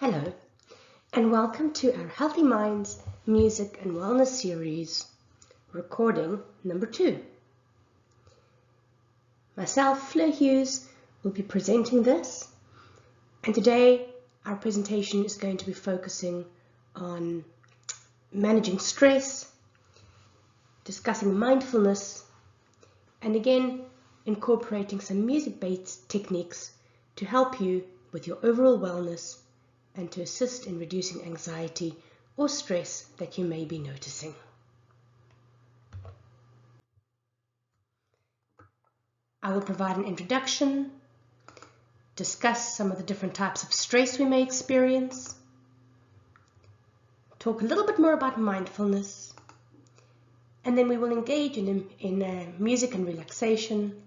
Hello, and welcome to our Healthy Minds Music and Wellness series, recording number 2. Myself, Fleur Hughes, will be presenting this, and today our presentation is going to be focusing on managing stress, discussing mindfulness, and again incorporating some music-based techniques to help you with your overall wellness and to assist in reducing anxiety or stress that you may be noticing. I will provide an introduction, discuss some of the different types of stress we may experience, talk a little bit more about mindfulness, and then we will engage in music and relaxation,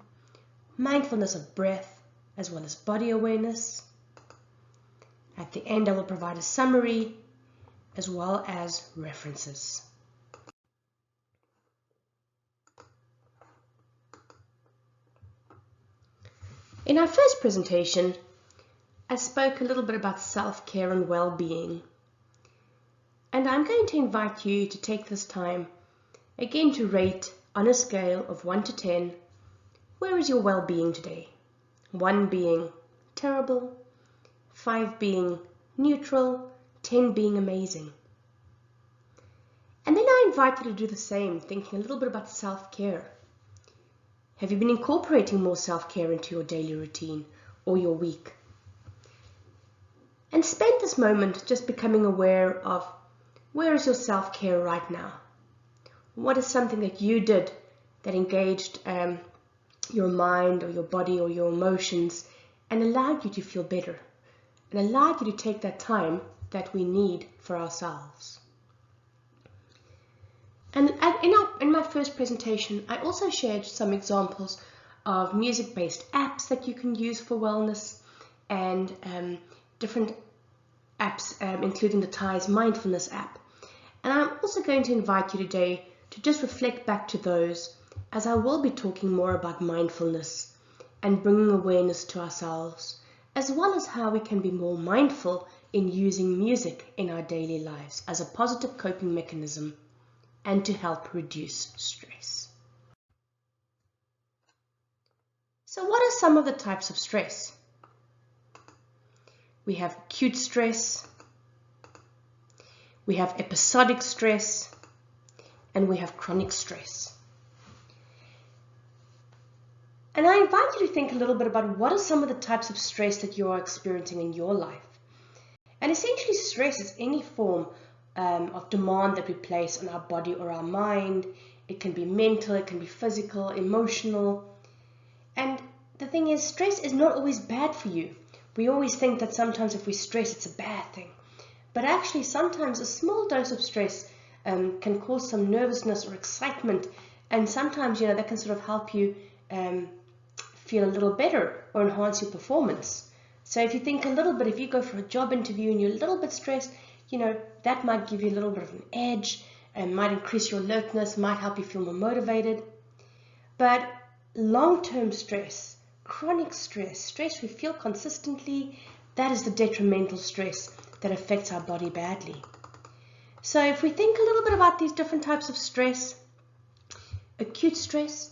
mindfulness of breath, as well as body awareness. At the end, I will provide a summary as well as references. In our first presentation, I spoke a little bit about self-care and well-being. And I'm going to invite you to take this time again to rate on a scale of 1 to 10, where is your well-being today? 1 being terrible, 5 being neutral, 10 being amazing. And then I invite you to do the same, thinking a little bit about self-care. Have you been incorporating more self-care into your daily routine or your week? And spend this moment just becoming aware of where is your self-care right now? What is something that you did that engaged your mind or your body or your emotions and allowed you to feel better? And allowed you to take that time that we need for ourselves. And in my first presentation, I also shared some examples of music-based apps that you can use for wellness and different apps, including the Thai's mindfulness app. And I'm also going to invite you today to just reflect back to those, as I will be talking more about mindfulness and bringing awareness to ourselves, as well as how we can be more mindful in using music in our daily lives as a positive coping mechanism and to help reduce stress. So what are some of the types of stress? We have acute stress, we have episodic stress, and we have chronic stress. And I invite you to think a little bit about what are some of the types of stress that you are experiencing in your life. And essentially stress is any form of demand that we place on our body or our mind. It can be mental, it can be physical, emotional. And the thing is, stress is not always bad for you. We always think that sometimes if we stress, it's a bad thing. But actually sometimes a small dose of stress can cause some nervousness or excitement. And sometimes, that can sort of help you feel a little better or enhance your performance. So if you think a little bit, if you go for a job interview and you're a little bit stressed, that might give you a little bit of an edge and might increase your alertness, might help you feel more motivated. But long-term stress, chronic stress, stress we feel consistently, that is the detrimental stress that affects our body badly. So if we think a little bit about these different types of stress, acute stress,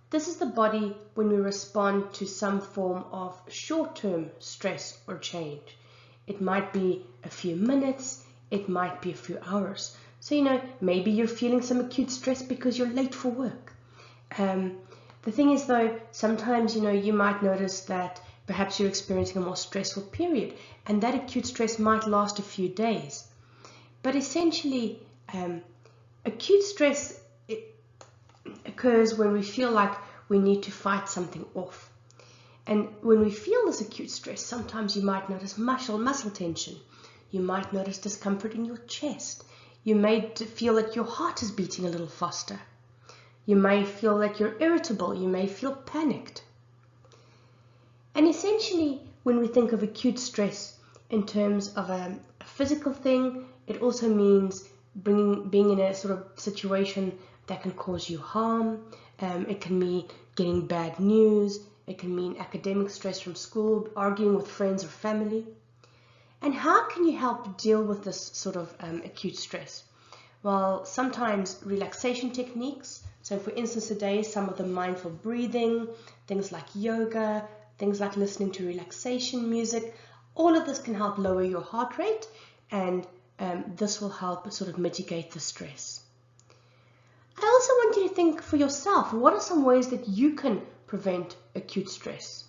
this is the body when we respond to some form of short-term stress or change. It might be a few minutes, it might be a few hours. So, maybe you're feeling some acute stress because you're late for work. The thing is though, sometimes, you might notice that perhaps you're experiencing a more stressful period and that acute stress might last a few days. But essentially, acute stress occurs when we feel like we need to fight something off. And when we feel this acute stress, sometimes you might notice muscle tension. You might notice discomfort in your chest. You may feel that your heart is beating a little faster. You may feel that you're irritable. You may feel panicked. And essentially, when we think of acute stress in terms of a physical thing, it also means being in a sort of situation that can cause you harm. It can mean getting bad news. It can mean academic stress from school, arguing with friends or family. And how can you help deal with this sort of acute stress? Well, sometimes relaxation techniques. So for instance, today, some of the mindful breathing, things like yoga, things like listening to relaxation music, all of this can help lower your heart rate, and this will help sort of mitigate the stress. I also want you to think for yourself, what are some ways that you can prevent acute stress?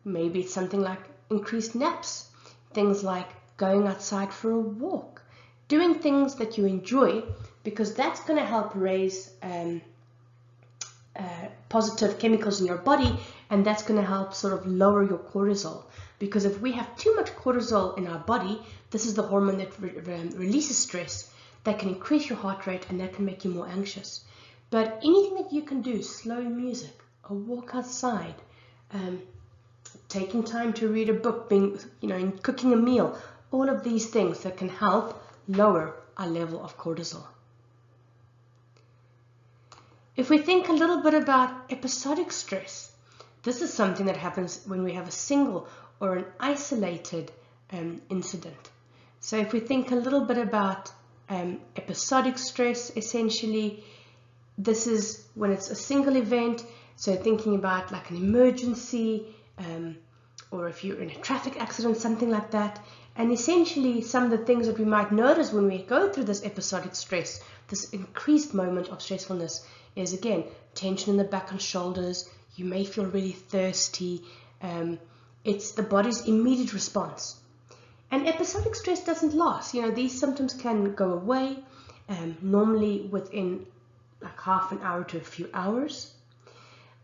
Maybe it's something like increased naps, things like going outside for a walk, doing things that you enjoy, because that's going to help raise positive chemicals in your body, and that's going to help sort of lower your cortisol. Because if we have too much cortisol in our body, this is the hormone that releases stress, that can increase your heart rate, and that can make you more anxious. But anything that you can do, slow music, a walk outside, taking time to read a book, cooking a meal, all of these things that can help lower our level of cortisol. If we think a little bit about episodic stress, this is something that happens when we have a single or an isolated incident. So if we think a little bit about episodic stress, essentially, this is when it's a single event. So thinking about like an emergency, or if you're in a traffic accident, something like that. And essentially, some of the things that we might notice when we go through this episodic stress, this increased moment of stressfulness, is again, tension in the back and shoulders. You may feel really thirsty. It's the body's immediate response. And episodic stress doesn't last. These symptoms can go away, normally within like half an hour to a few hours.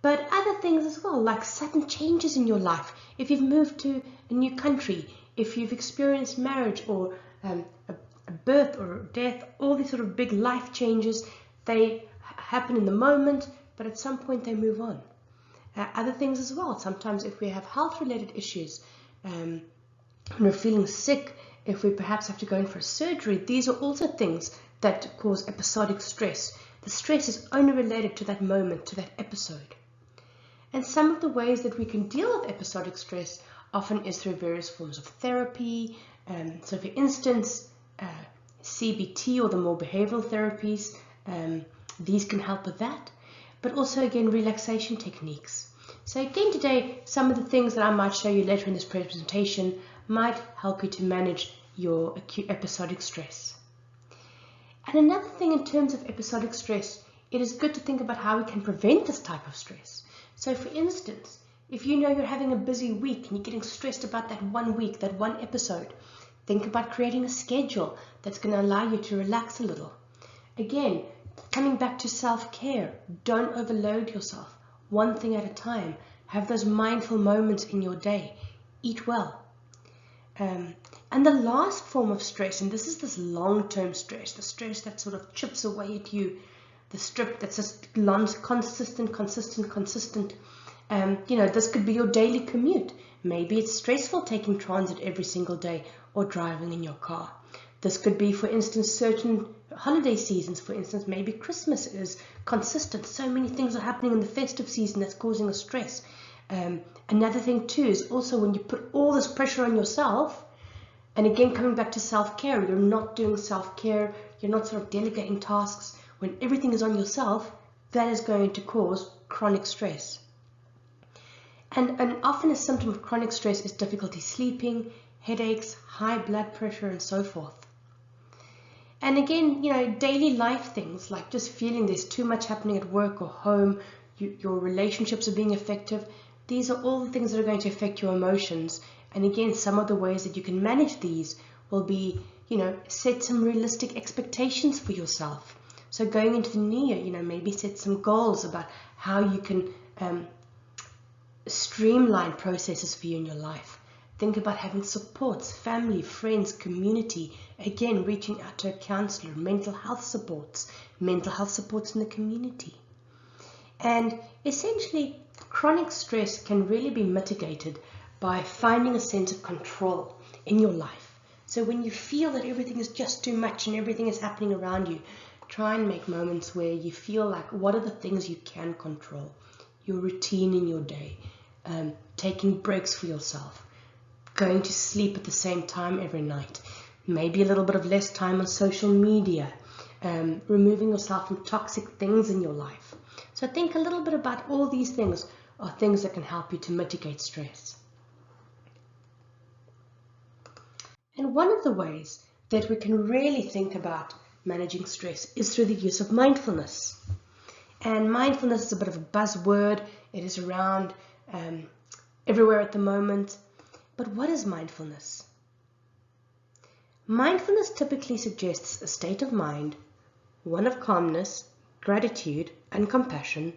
But other things as well, like sudden changes in your life. If you've moved to a new country, if you've experienced marriage or a birth or a death, all these sort of big life changes, they happen in the moment, but at some point they move on. Other things as well, sometimes if we have health-related issues, when we're feeling sick, if we perhaps have to go in for a surgery, these are also things that cause episodic stress. The stress is only related to that moment, to that episode. And some of the ways that we can deal with episodic stress often is through various forms of therapy. So for instance, CBT, or the more behavioral therapies, these can help with that. But also again, relaxation techniques. So again today, some of the things that I might show you later in this presentation might help you to manage your acute episodic stress. And another thing in terms of episodic stress, it is good to think about how we can prevent this type of stress. So for instance, if you know you're having a busy week and you're getting stressed about that one week, that one episode, think about creating a schedule that's going to allow you to relax a little. Again, coming back to self-care, don't overload yourself. One thing at a time. Have those mindful moments in your day. Eat well. And the last form of stress, and this is this long-term stress, the stress that sort of chips away at you, the strip that's just consistent. This could be your daily commute. Maybe it's stressful taking transit every single day or driving in your car. This could be, for instance, certain holiday seasons. For instance, maybe Christmas is consistent. So many things are happening in the festive season that's causing us stress. Another thing too is also when you put all this pressure on yourself, and again, coming back to self-care, you're not doing self-care, you're not sort of delegating tasks. When everything is on yourself, that is going to cause chronic stress. And often a symptom of chronic stress is difficulty sleeping, headaches, high blood pressure, and so forth. And again, daily life things like just feeling there's too much happening at work or home, your relationships are being affected. These are all the things that are going to affect your emotions. And again, some of the ways that you can manage these will be, set some realistic expectations for yourself. So going into the new year, maybe set some goals about how you can streamline processes for you in your life. Think about having supports, family, friends, community. Again, reaching out to a counselor, mental health supports in the community. And essentially, chronic stress can really be mitigated by finding a sense of control in your life. So when you feel that everything is just too much and everything is happening around you, try and make moments where you feel like, what are the things you can control? Your routine in your day, taking breaks for yourself, going to sleep at the same time every night, maybe a little bit of less time on social media, removing yourself from toxic things in your life. So think a little bit about all these things are things that can help you to mitigate stress. And one of the ways that we can really think about managing stress is through the use of mindfulness. And mindfulness is a bit of a buzzword. It is around everywhere at the moment. But what is mindfulness? Mindfulness typically suggests a state of mind, one of calmness, gratitude, and compassion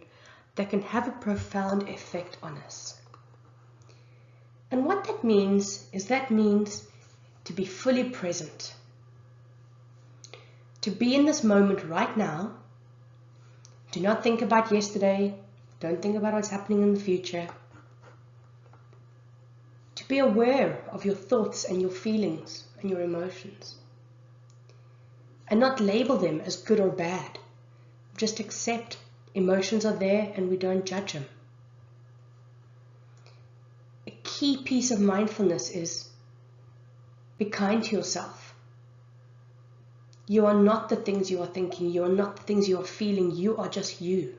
that can have a profound effect on us. And what that means to be fully present, to be in this moment right now. Do not think about yesterday. Don't think about what's happening in the future. To be aware of your thoughts and your feelings and your emotions. And not label them as good or bad. Just accept emotions are there and we don't judge them. A key piece of mindfulness is be kind to yourself. You are not the things you are thinking. You are not the things you are feeling. You are just you.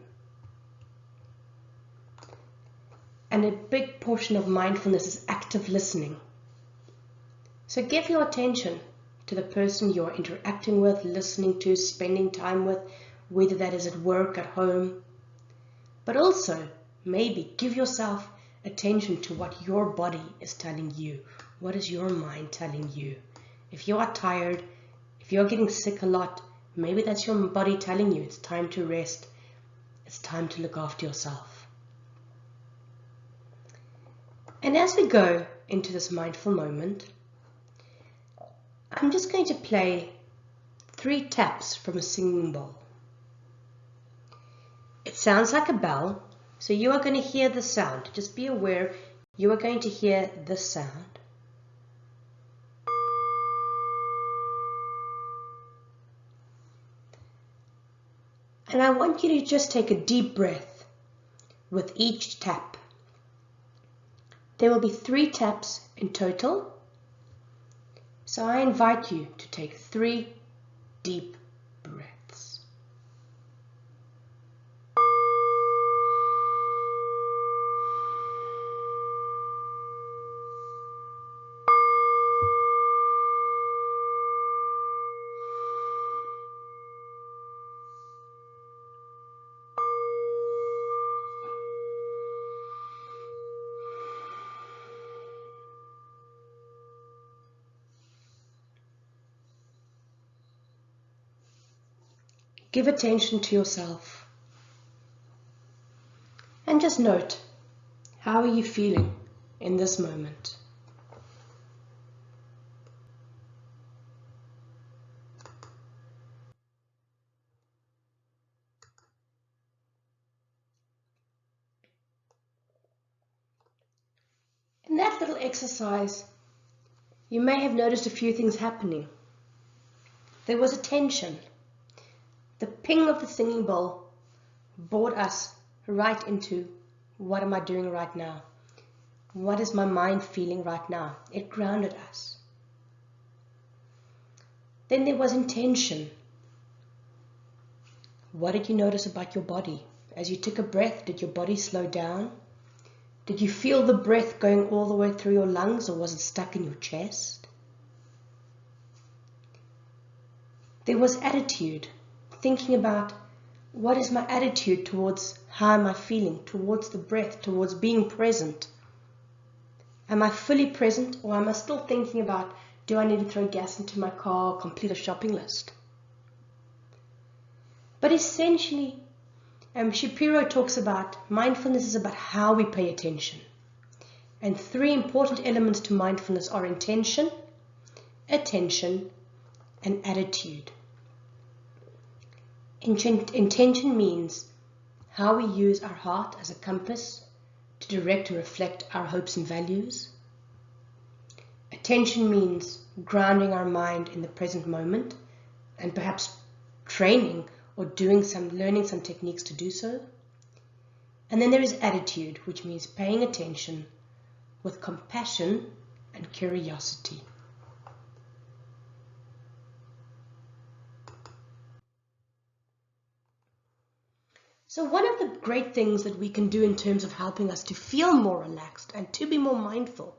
And a big portion of mindfulness is active listening. So give your attention to the person you're interacting with, listening to, spending time with, whether that is at work, at home. But also, maybe give yourself attention to what your body is telling you. What is your mind telling you? If you are tired, if you're getting sick a lot, maybe that's your body telling you it's time to rest. It's time to look after yourself. And as we go into this mindful moment, I'm just going to play 3 taps from a singing bowl. It sounds like a bell, so you are going to hear the sound. Just be aware you are going to hear this sound. And I want you to just take a deep breath with each tap. There will be 3 taps in total. So I invite you to take 3 deep breaths. Give attention to yourself. And just note, how are you feeling in this moment? In that little exercise, you may have noticed a few things happening. There was a tension. The ping of the singing bowl brought us right into what am I doing right now? What is my mind feeling right now? It grounded us. Then there was intention. What did you notice about your body? As you took a breath, did your body slow down? Did you feel the breath going all the way through your lungs, or was it stuck in your chest? There was attitude. Thinking about what is my attitude towards how am I feeling, towards the breath, towards being present. Am I fully present, or am I still thinking about, do I need to throw gas into my car or complete a shopping list? But essentially, Shapiro talks about mindfulness is about how we pay attention. And 3 important elements to mindfulness are intention, attention, and attitude. Intention means how we use our heart as a compass to direct and reflect our hopes and values. Attention means grounding our mind in the present moment and perhaps training or learning some techniques to do so. And then there is attitude, which means paying attention with compassion and curiosity. So one of the great things that we can do in terms of helping us to feel more relaxed and to be more mindful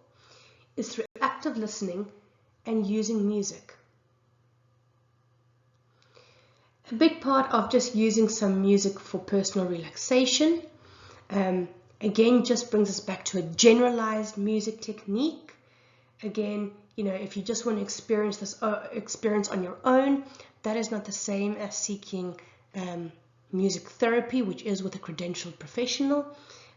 is through active listening and using music. A big part of just using some music for personal relaxation, again, just brings us back to a generalized music technique. Again, if you just want to experience this experience on your own, that is not the same as seeking music therapy, which is with a credentialed professional.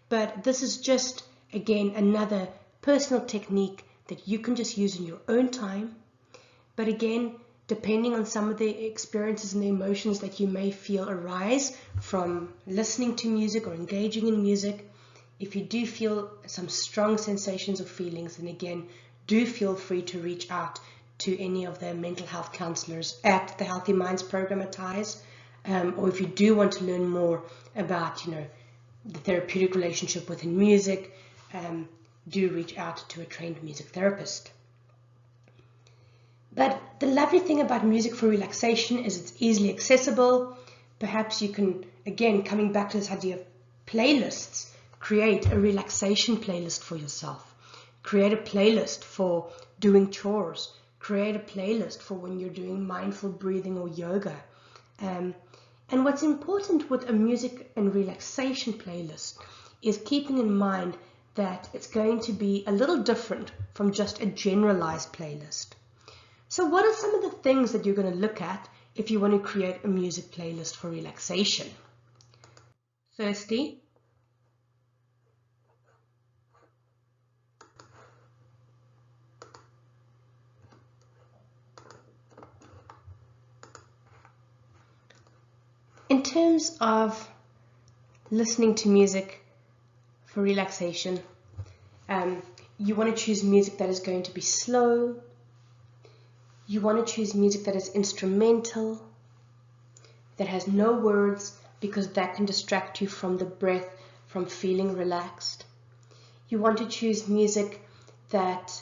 But this is just, again, another personal technique that you can just use in your own time. But again, depending on some of the experiences and the emotions that you may feel arise from listening to music or engaging in music, if you do feel some strong sensations or feelings, then again, do feel free to reach out to any of the mental health counselors at the Healthy Minds program at TIES. Or if you do want to learn more about, the therapeutic relationship within music, do reach out to a trained music therapist. But the lovely thing about music for relaxation is it's easily accessible. Perhaps you can, again, coming back to this idea of playlists, create a relaxation playlist for yourself. Create a playlist for doing chores. Create a playlist for when you're doing mindful breathing or yoga. And what's important with a music and relaxation playlist is keeping in mind that it's going to be a little different from just a generalized playlist. So what are some of the things that you're going to look at if you want to create a music playlist for relaxation? Firstly, in terms of listening to music for relaxation, you want to choose music that is going to be slow. You want to choose music that is instrumental, that has no words, because that can distract you from the breath, from feeling relaxed. You want to choose music that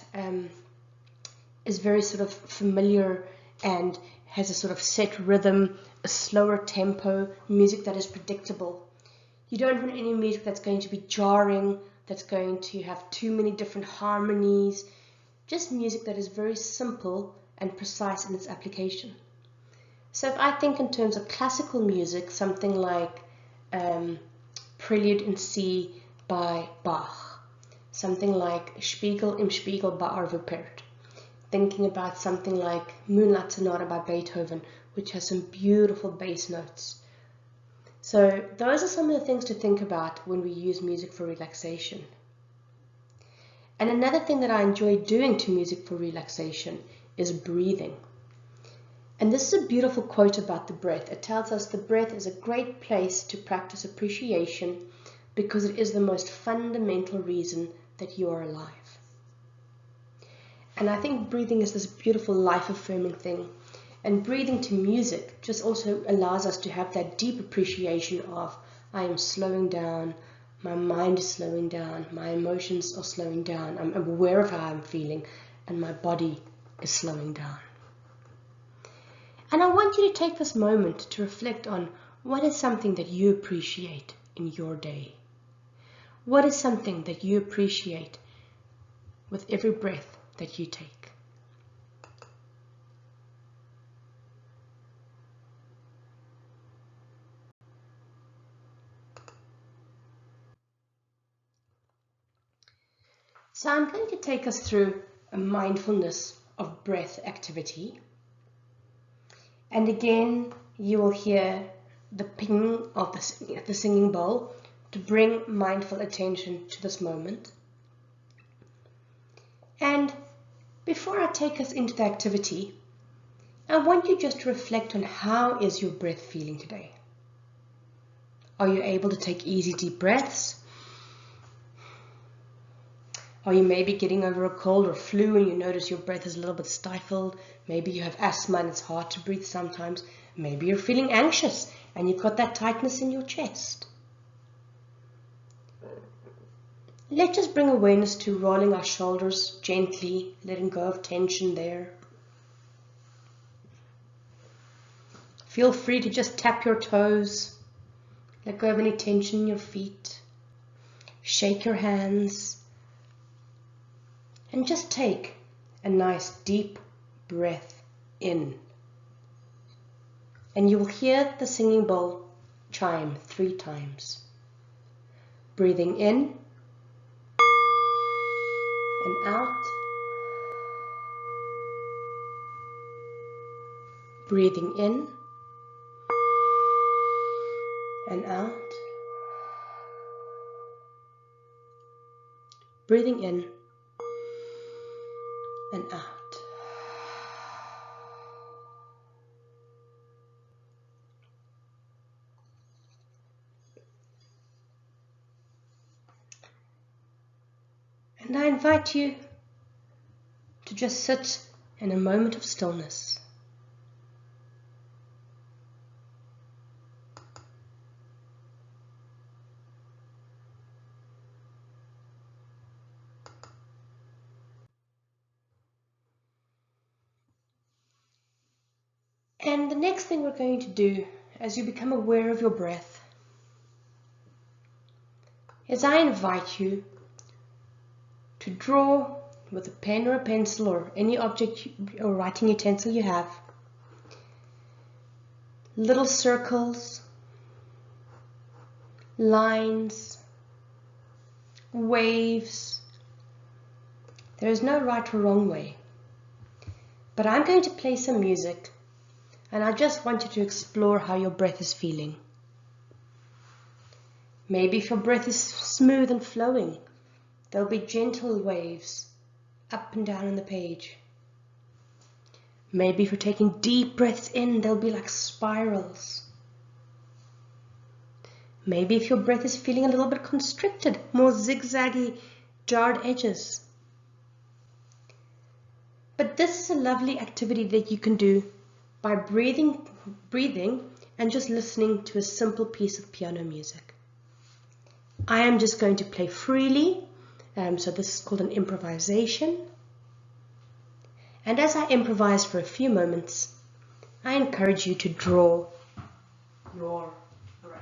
is very sort of familiar and has a sort of set rhythm, a slower tempo, music that is predictable. You don't want any music that's going to be jarring, that's going to have too many different harmonies. Just music that is very simple and precise in its application. So if I think in terms of classical music, something like Prelude in C by Bach, something like Spiegel im Spiegel by Arvo Pärt, thinking about something like Moonlight Sonata by Beethoven, which has some beautiful bass notes. So those are some of the things to think about when we use music for relaxation. And another thing that I enjoy doing to music for relaxation is breathing. And this is a beautiful quote about the breath. It tells us the breath is a great place to practice appreciation because it is the most fundamental reason that you are alive. And I think breathing is this beautiful life-affirming thing. And breathing to music just also allows us to have that deep appreciation of, I am slowing down, my mind is slowing down, my emotions are slowing down, I'm aware of how I'm feeling, and my body is slowing down. And I want you to take this moment to reflect on what is something that you appreciate in your day. What is something that you appreciate with every breath that you take? So I'm going to take us through a mindfulness of breath activity. And again, you will hear the ping of the singing bowl to bring mindful attention to this moment. And before I take us into the activity, I want you just to reflect on how is your breath feeling today. Are you able to take easy, deep breaths? Are you maybe getting over a cold or flu and you notice your breath is a little bit stifled? Maybe you have asthma and it's hard to breathe sometimes. Maybe you're feeling anxious and you've got that tightness in your chest. Let's just bring awareness to rolling our shoulders gently, letting go of tension there. Feel free to just tap your toes, let go of any tension in your feet, shake your hands, and just take a nice deep breath in. And you will hear the singing bowl chime 3 times. Breathing in and out. Breathing in and out. Breathing in and out. And I invite you to just sit in a moment of stillness. And the next thing we're going to do as you become aware of your breath is I invite you to draw with a pen or a pencil or any object or writing utensil you have, little circles, lines, waves. There is no right or wrong way. But I'm going to play some music and I just want you to explore how your breath is feeling. Maybe if your breath is smooth and flowing, there'll be gentle waves up and down on the page. Maybe if you're taking deep breaths in, they'll be like spirals. Maybe if your breath is feeling a little bit constricted, more zigzaggy, jarred edges. But this is a lovely activity that you can do by breathing and just listening to a simple piece of piano music. I am just going to play freely, so this is called an improvisation. And as I improvise for a few moments, I encourage you to draw your breath.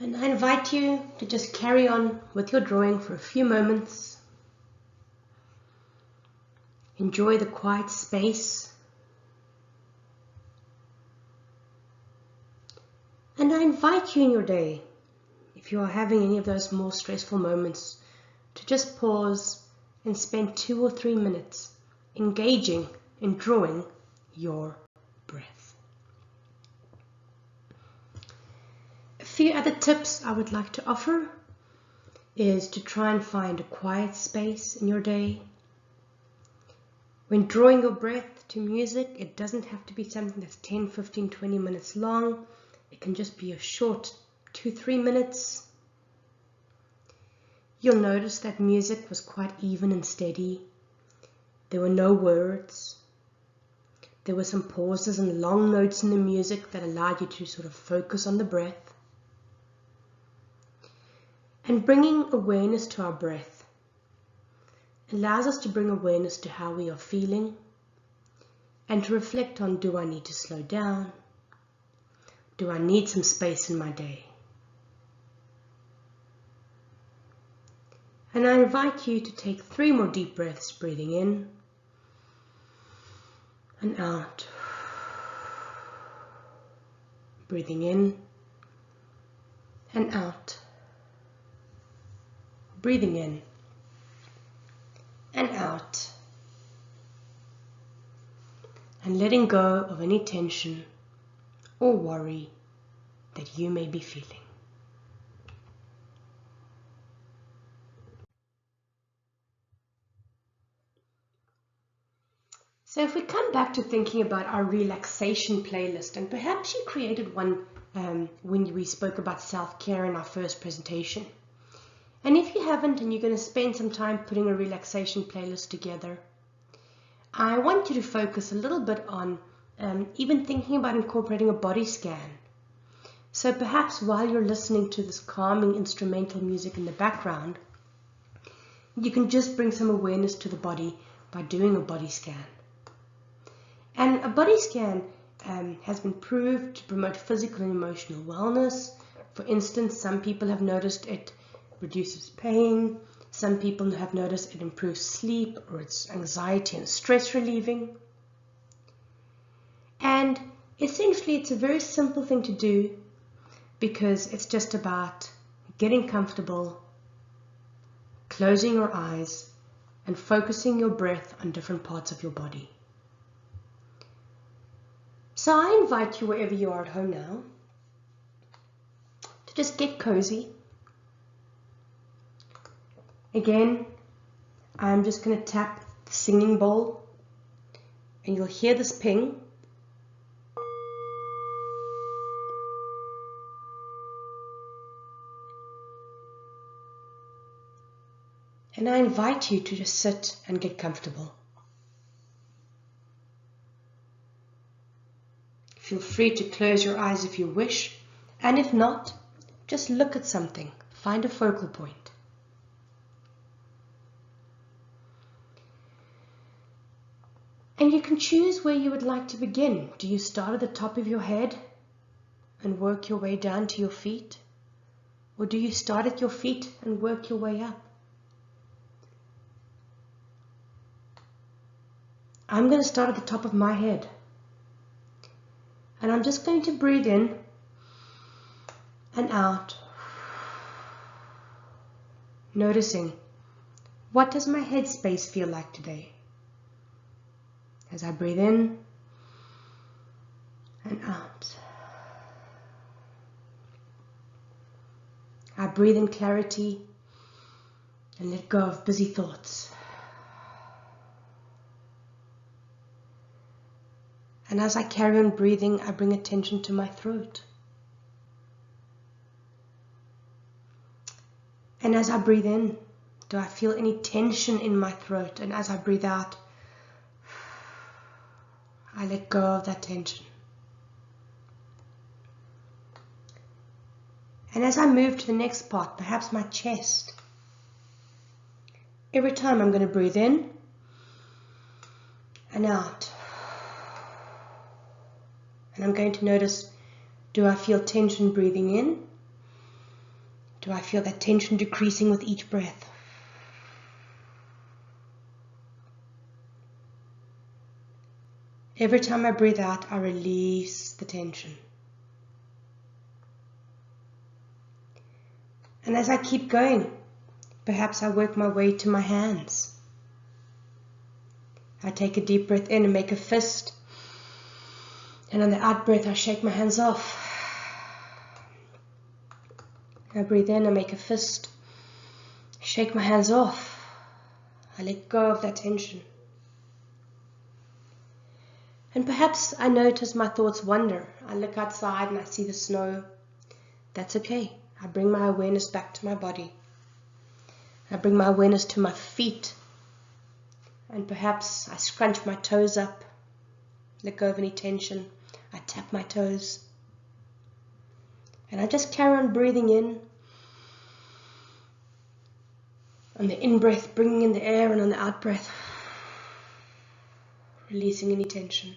And I invite you to just carry on with your drawing for a few moments. Enjoy the quiet space. And I invite you in your day, if you are having any of those more stressful moments, to just pause and spend 2 or 3 minutes engaging in drawing your breath. A few other tips I would like to offer is to try and find a quiet space in your day. When drawing your breath to music, it doesn't have to be something that's 10, 15, 20 minutes long. It can just be a short 2-3 minutes. You'll notice that music was quite even and steady. There were no words. There were some pauses and long notes in the music that allowed you to sort of focus on the breath. And bringing awareness to our breath allows us to bring awareness to how we are feeling and to reflect on, do I need to slow down? Do I need some space in my day? And I invite you to take 3 more deep breaths, breathing in and out. Breathing in and out. Breathing in and out. And letting go of any tension or worry that you may be feeling. So if we come back to thinking about our relaxation playlist, and perhaps you created one when we spoke about self-care in our first presentation. And if you haven't and you're going to spend some time putting a relaxation playlist together, I want you to focus a little bit on even thinking about incorporating a body scan. So perhaps while you're listening to this calming instrumental music in the background, you can just bring some awareness to the body by doing a body scan. And a body scan has been proved to promote physical and emotional wellness. For instance, some people have noticed it reduces pain. Some people have noticed it improves sleep, or it's anxiety and stress relieving. And essentially, it's a very simple thing to do because it's just about getting comfortable, closing your eyes, and focusing your breath on different parts of your body. So I invite you, wherever you are at home now, to just get cozy. Again, I'm just going to tap the singing bowl, and you'll hear this ping. And I invite you to just sit and get comfortable. Feel free to close your eyes if you wish, and if not, just look at something, find a focal point. And you can choose where you would like to begin. Do you start at the top of your head and work your way down to your feet? Or do you start at your feet and work your way up? I'm going to start at the top of my head. And I'm just going to breathe in and out, noticing, what does my head space feel like today? As I breathe in and out, I breathe in clarity and let go of busy thoughts. And as I carry on breathing, I bring attention to my throat. And as I breathe in, do I feel any tension in my throat? And as I breathe out, I let go of that tension. And as I move to the next part, perhaps my chest, every time I'm going to breathe in and out. And I'm going to notice, do I feel tension breathing in? Do I feel that tension decreasing with each breath? Every time I breathe out, I release the tension. And as I keep going, perhaps I work my way to my hands. I take a deep breath in and make a fist. And on the out breath, I shake my hands off. I breathe in, I make a fist. Shake my hands off. I let go of that tension. And perhaps I notice my thoughts wander. I look outside and I see the snow. That's okay. I bring my awareness back to my body. I bring my awareness to my feet. And perhaps I scrunch my toes up. Let go of any tension. I tap my toes. And I just carry on breathing in. On the in-breath, bringing in the air, and on the out-breath, releasing any tension.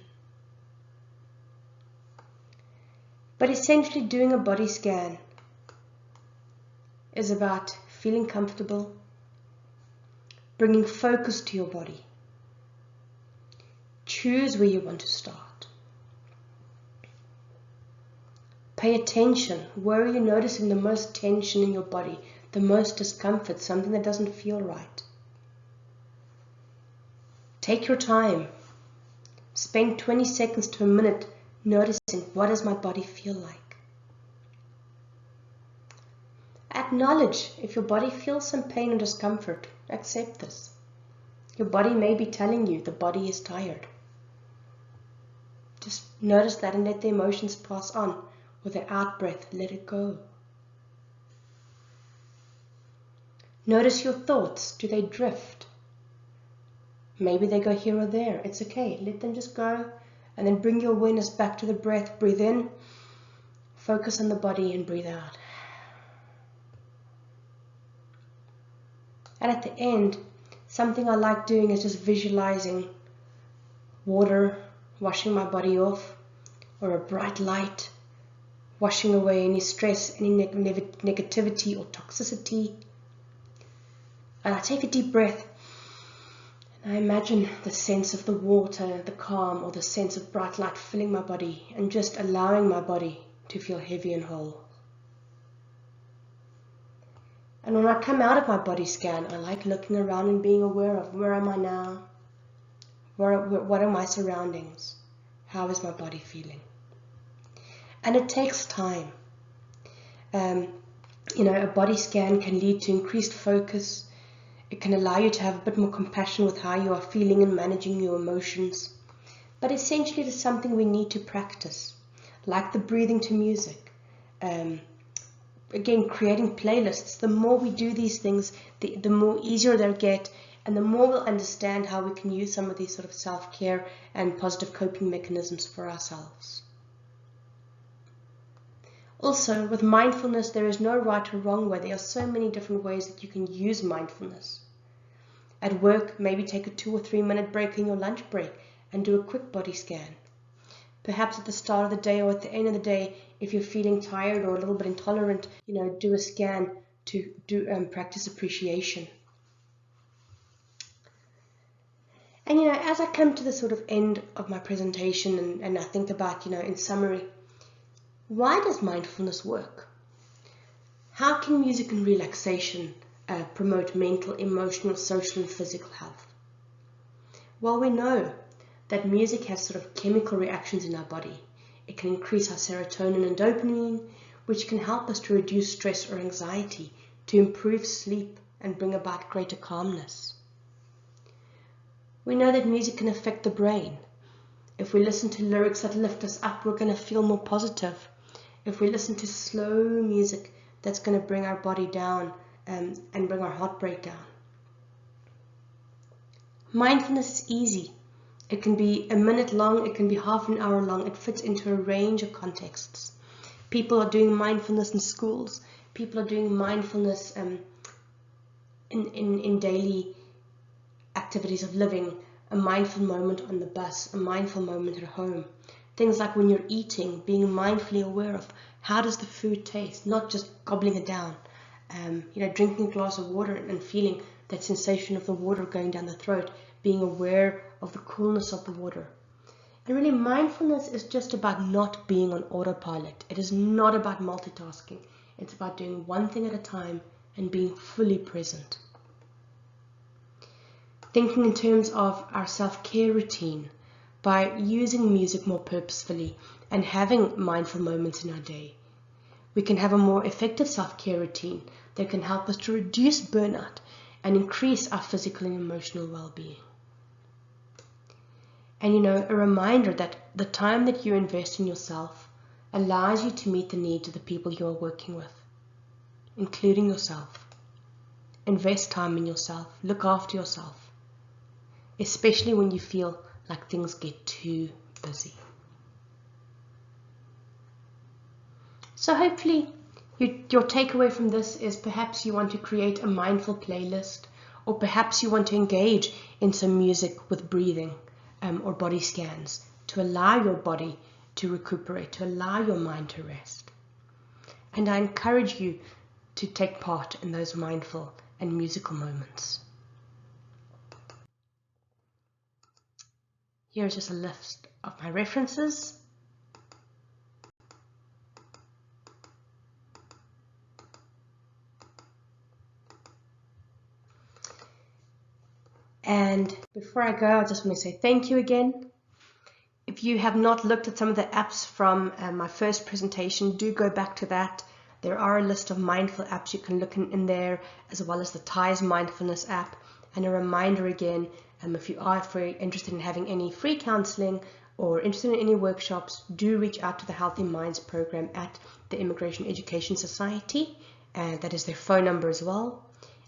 But essentially doing a body scan is about feeling comfortable, bringing focus to your body. Choose where you want to start. Pay attention. Where are you noticing the most tension in your body, the most discomfort, something that doesn't feel right? Take your time. Spend 20 seconds to a minute noticing, what does my body feel like? Acknowledge if your body feels some pain or discomfort. Accept this. Your body may be telling you the body is tired. Just notice that and let the emotions pass on. With an out breath, let it go. Notice your thoughts. Do they drift? Maybe they go here or there. It's okay. Let them just go. And then bring your awareness back to the breath. Breathe in. Focus on the body and breathe out. And at the end, something I like doing is just visualizing water washing my body off, or a bright light washing away any stress, any negativity or toxicity. And I take a deep breath and I imagine the sense of the water, the calm, or the sense of bright light filling my body and just allowing my body to feel heavy and whole. And when I come out of my body scan, I like looking around and being aware of, where am I now? What are my surroundings? How is my body feeling? And it takes time. A body scan can lead to increased focus. It can allow you to have a bit more compassion with how you are feeling and managing your emotions. But essentially it is something we need to practice, like the breathing to music. Again, creating playlists. The more we do these things, the more easier they'll get, and the more we'll understand how we can use some of these sort of self-care and positive coping mechanisms for ourselves. Also, with mindfulness, there is no right or wrong way. There are so many different ways that you can use mindfulness. At work, maybe take a 2 or 3 minute break in your lunch break and do a quick body scan. Perhaps at the start of the day or at the end of the day, if you're feeling tired or a little bit intolerant, do a scan to practice appreciation. And as I come to the sort of end of my presentation and I think about, in summary, why does mindfulness work? How can music and relaxation promote mental, emotional, social, and physical health? Well, we know that music has sort of chemical reactions in our body. It can increase our serotonin and dopamine, which can help us to reduce stress or anxiety, to improve sleep, and bring about greater calmness. We know that music can affect the brain. If we listen to lyrics that lift us up, we're going to feel more positive. If we listen to slow music, that's going to bring our body down and bring our heart rate down. Mindfulness is easy. It can be a minute long, it can be half an hour long. It fits into a range of contexts. People are doing mindfulness in schools. People are doing mindfulness in daily activities of living, a mindful moment on the bus, a mindful moment at home. Things like when you're eating, being mindfully aware of how does the food taste, not just gobbling it down. drinking a glass of water and feeling that sensation of the water going down the throat, being aware of the coolness of the water. And really, mindfulness is just about not being on autopilot. It is not about multitasking. It's about doing one thing at a time and being fully present. Thinking in terms of our self-care routine by using music more purposefully and having mindful moments in our day. We can have a more effective self-care routine that can help us to reduce burnout and increase our physical and emotional well-being. And a reminder that the time that you invest in yourself allows you to meet the needs of the people you are working with, including yourself. Invest time in yourself. Look after yourself, especially when you feel like things get too busy. So hopefully your takeaway from this is perhaps you want to create a mindful playlist, or perhaps you want to engage in some music with breathing or body scans to allow your body to recuperate, to allow your mind to rest. And I encourage you to take part in those mindful and musical moments. Here's just a list of my references. And before I go, I just want to say thank you again. If you have not looked at some of the apps from my first presentation, do go back to that. There are a list of mindful apps you can look in there, as well as the Ties Mindfulness app. And a reminder again, if you are interested in having any free counseling or interested in any workshops, do reach out to the Healthy Minds program at the Immigration Education Society. And that is their phone number as well.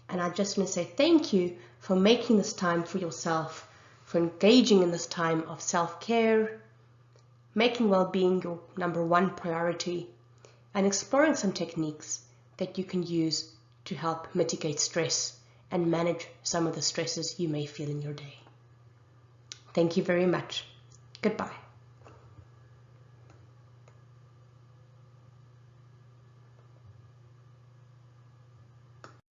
And I just want to say thank you for making this time for yourself, for engaging in this time of self-care, making well-being your number one priority, and exploring some techniques that you can use to help mitigate stress and manage some of the stresses you may feel in your day. Thank you very much. Goodbye.